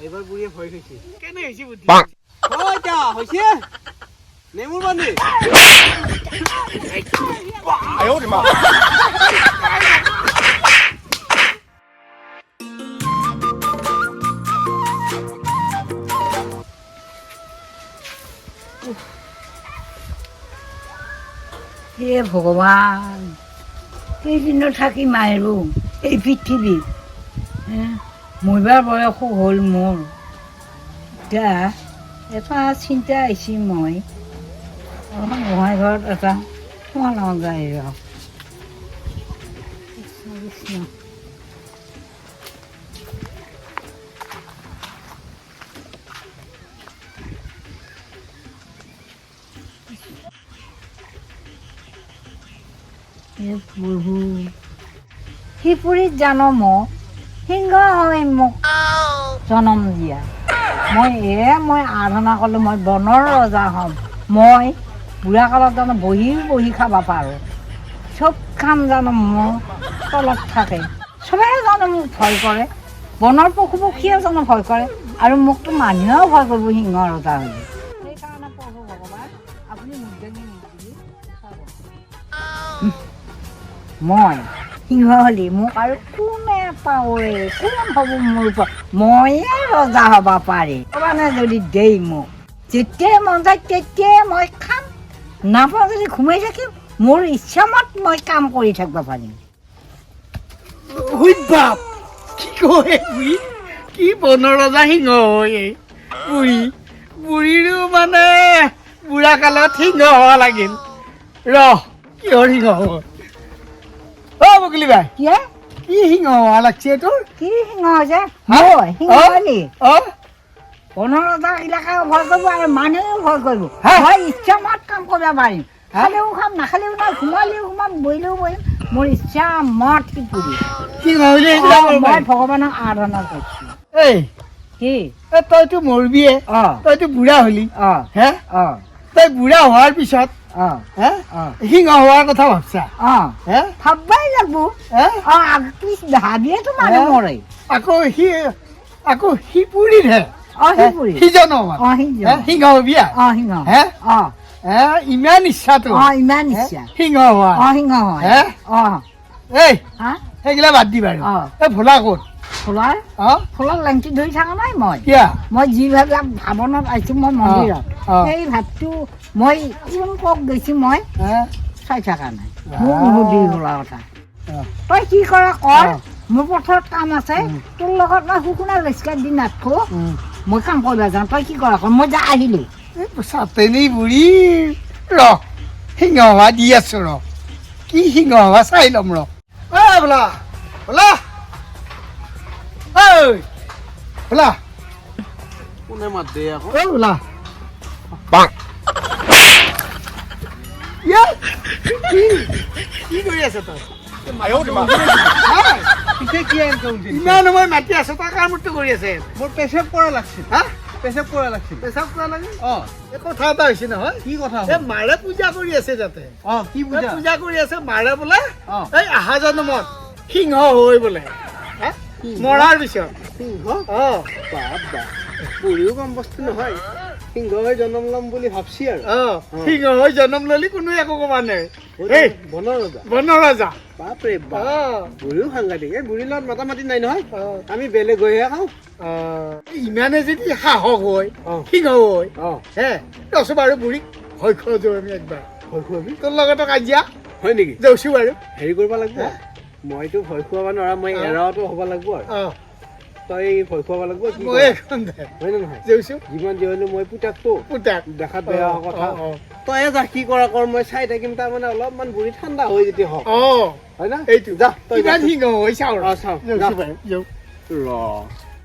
এইবাৰ বুঢ়ীয়ে ভয় খাইছে কেনে হৈছে বুদ্ধি যা হৈছে নেমুৰ বান্ধি হে ভগৱান কেইদিনো থাকিম আৰু এই পৃথিৱীত মৰিবাৰ বয়সো হ'ল মোৰ এতিয়া এটা চিন্তা আহিছে মই গোহাঁই ঘৰত এটা সোমাওঁ যায় ৰ কৃষ্ণ প্ৰভু সিপুৰীত জানো মোক সিংহ হৈ মোক জনম দিয়া মই আৰাধনা কৰিলোঁ মই বনৰ ৰজা হ'ম মই বুঢ়া কালত জানো বহি খাব পাৰোঁ চব কাম জানো মোৰ তলত থাকে চবেই জানো মোক ভয় কৰে বনৰ পশু পক্ষীয়ে জানো ভয় কৰে আৰু মোকতো মানুহেও ভয় কৰিব সিংহ ৰজা হ'লে সেইকাৰণে প্ৰভু ভগৱান আপুনি মোক দেখি মই সিংহ হ'লি মোক আৰু কোনে পাৱে কোন হ'ব মোৰ ময়ে ৰজা হ'ব পাৰে মানে যদি দেই মোক যেতিয়াই মন যায় তেতিয়াই মই খাম নাপাওঁ যদি ঘুমাই থাকিম মোৰ ইচ্ছামত মই কাম কৰি থাকিব পাৰিম বাপ কি কয় বুঢ়ী কি বনৰ ৰজা সিংহ হয় বুঢ়ীৰো মানে বুঢ়া কালত সিংহ হোৱা লাগিল কিহৰ সিংহ হ'ব বকলি বাই কি সিংহ হোৱা লাগছে তোৰ কি সিংহ হৈছে মই সিংহ হ'লি বনৰ ৰজা এলেকা ভয় কৰিব আৰু মানুহেও ভয় কৰিব মই ইচ্ছামত কাম কৰিব পাৰিম খালেও খাম নাখালেও নাই ঘুমালেও ঘুমাম বহিলেও বহিম মোৰ ইচ্ছা মত কি মই ভগৱানক আৰাধনা কৰিছোঁ কি তইতো মৰবিয়ে তইতো বুঢ়া হলি তই বুঢ়া হোৱাৰ পিছত সিংহ হোৱাৰ কথা ভাবছা ভাববাই লাগব ভাবিয়েতো মানুহ মৰে আকৌ সিপুৰীৰহে সিজন সিংহ হবি ইমান ইচ্ছাটো ইমান ইচ্ছা সিংহ হোৱা সিংহ হয় সেইগিলা বাদ দি বাৰু ভোলা ক'ত ফুলৰ লেংটি ধৰি থকা নাই মই যি ভাৱনাত আহিছোঁ মই মন্দিৰত সেই ভাৱটো মই কোন কক গৈছোঁ মই চাই থকা নাই মোক নুসুধি ফুলাৰ কথা তই কি কৰা কৰ মোৰ পথাৰত কাম আছে তোৰ লগত মই শুকুনা লেচকা দি নাথাকো মই কাম কৰিব যাওঁ তই কি কৰা কৰ মই যা আহিলোঁ চাতেনি বুঢ়ী সিংহ হোৱা দি আছো কি সিংহ হোৱা চাই ল'ম বোলা বোলা বোলা কোনে মাত দে আকৌ বোলা কি কৰি আছে তই ইমান সময় মাতি আছো তই কামটো কৰি আছে মোৰ পেচাব কৰা লাগছিল পেচাব কৰা লাগছিল পেচাব কৰা লাগে কথা এটা হৈছে নহয় কি কথা মাৰে পূজা কৰি আছে তাতে কি পূজা পূজা কৰি আছে মাৰে বোলে এই আহা জন্মত সিংহ হৈ বোলে মৰাৰ পিছত সিংহ বুঢ়ীও কম বস্তু নহয় সিংহ হৈ জন্ম ল'ম বুলি ভাবছি আৰু সিংহ হৈ জন্ম ললি কোনো একো কবা নাই বনৰ ৰজা বাপৰে বুঢ়ীও সাংঘাতিক এই বুঢ়ীৰ লগত মাতা মাতি নাই নহয় আমি বেলেগ গৈহে খাওঁ ইমানে যদি সাহস হয় সিংহ হয় ৰচো বাৰু বুঢ়ীক ভয় খোৱা যাওঁ আমি একবাৰ ভয় খুৱাবি তোৰ লগতো কাজিয়া হয় নেকি যাওঁছো বাৰু হেৰি কৰিব লাগিব মইতো ভয় খুৱাব নোৱাৰা মই এৰাওতো হ'ব লাগিব আৰু তই ভয় খুৱাব লাগিব হয় নে নহয় যিমান যি হ'লেও মই পুতাকটো দেখাত বেয়া কথা তই যা কি কৰা কৰ মই চাই থাকিম তাৰমানে অলপমান বুঢ়ী ঠাণ্ডা হৈ যেতিয়া হওক হয় না এইটো যা তই সিংহ হৈ চাওঁ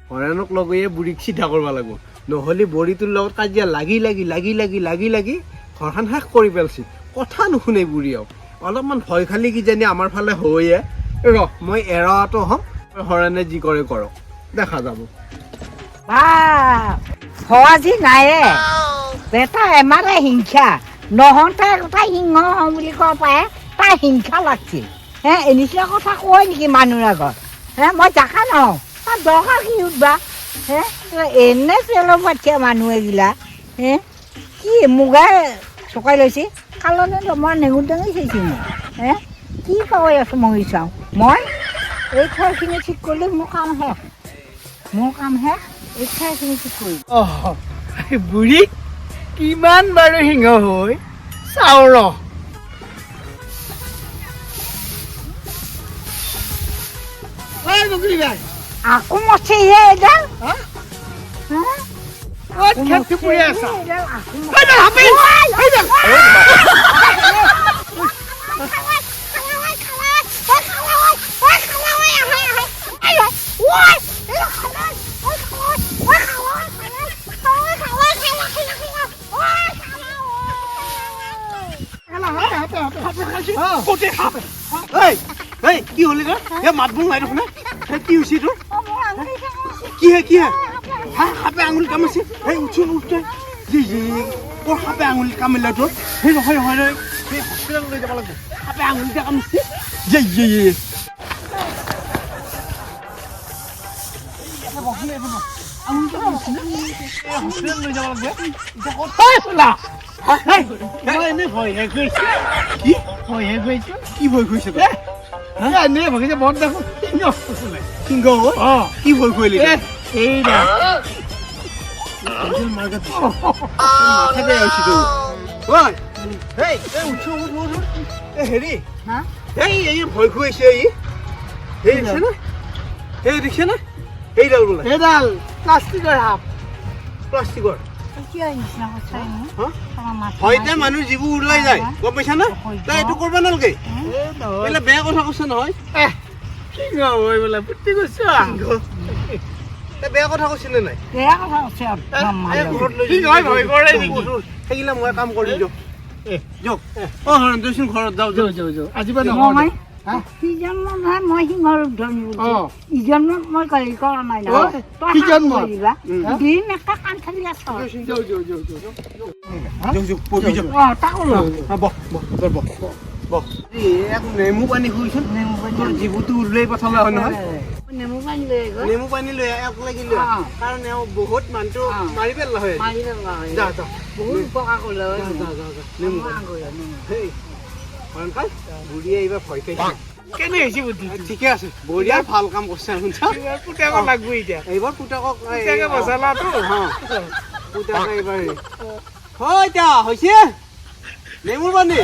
হৰেণক লগৈয়ে বুঢ়ীক চিধা কৰিব লাগিব নহ'লে বুঢ়ীটোৰ লগত কাজিয়া লাগি লাগি লাগি লাগি লাগি লাগি ঘৰখন শেষ কৰি পেলাইছে কথা নুশুনে বুঢ়ীয়েও অলপমান ভয় খালি কিজানি আমাৰ ফালে হৈয়ে মই এৰাটো হ'ম হৰেণে যি কৰে কৰক দেখা যাব ভৱাজি নায়ে বেটা এমাৰে হিংসা নহওঁতে তাই সিংহ হওঁ বুলি ক'ব পাৰে তাই হিংসা লাগছিল এনেকুৱা কথা কয় নেকি মানুহৰ আগত মই দেখা নহওঁ তাৰ দৰকাৰ কি সুধবা হে এনে চেলৰ পাঠিয়া মানুহ এগিলা হে কি মুগাই চকাই লৈছে কালনে মই নেঙুৰ দাঙি চাইছোঁ মই হে কি কৈ আছোঁ মই চাওঁ মই এই ঠাইখিনি ঠিক কৰিলে মোৰ কাম শেষ এই ঠাইখিনি ঠিক কৰিম বুঢ়ী কিমান বাৰু সিংহ হৈ চাওঁ ৰ বগলী বাই আকৌ মছে হে এডাল খেতি পৰি আছা কি হলি মাত বোল নাই দেখোন কি হৈছে তোৰ কি হে সাপে আঙুলি কামিছে উঠি সাপে আঙুলি কামিলে তোৰ সেই নহয় হস্পিটেল লৈ যাব লাগিব সাপে আঙুলিটা কামিছে হস্পিটেল লৈ যাব লাগিব এনে ভয়হে কৰিছে কি ভয় কৰিছে এনে ভাবিছে বৰ দেখোন সিংহ কি ভয় কৰিলি হেৰি ভয় খুৱাইছে দেখিছে না সেইডাল বোলে সেইডাল প্লাষ্টিকৰ সাপ প্লাষ্টিকৰ কিয় নিচিনা সঁচাই হয়তে মানুহ যিবোৰ ওলাই যায় গম পাইছা না তই এইটো কৰিব নালাগে এইবিলাক বেয়া কথা কৈছে নহয় সিংহ হৈ বোলে ফুটি গৈছে বেয়া কথা কৈছিলে নাই বেয়া কথা আছে সেইগিলা মই কাম কৰি দিয়ক দেচোন ঘৰত যাওঁ আজি মই সিজন্ম নহয় মই সিংহৰ ৰূপ ধৰি ইজন্মত মই গালি কৰা নাই দিন এটা কাণ খালি আছ নেমু পানী খুৱাইছোন জীৱটো উলিয়াই পঠালে হয় নহয় নেমু পানী লৈ নেমু পানী লৈ এক লাগিল কাৰণ এওঁ বহুত মানুহটো মাৰি পেলা হয় বহুত উপকাৰ কৰিলে বুঢ়ীয়ে এইবাৰ ভয় খাইছে কেনে হৈছে বুদ্ধি ঠিকে আছে বঢ়িয়া ভাল কাম কৰিছে পুতেকক লাগব এতিয়া এইবাৰ পুতেকক বচালাতো পুতেকে এইবাৰ হয় এতিয়া হৈছে নেমুৰ পানী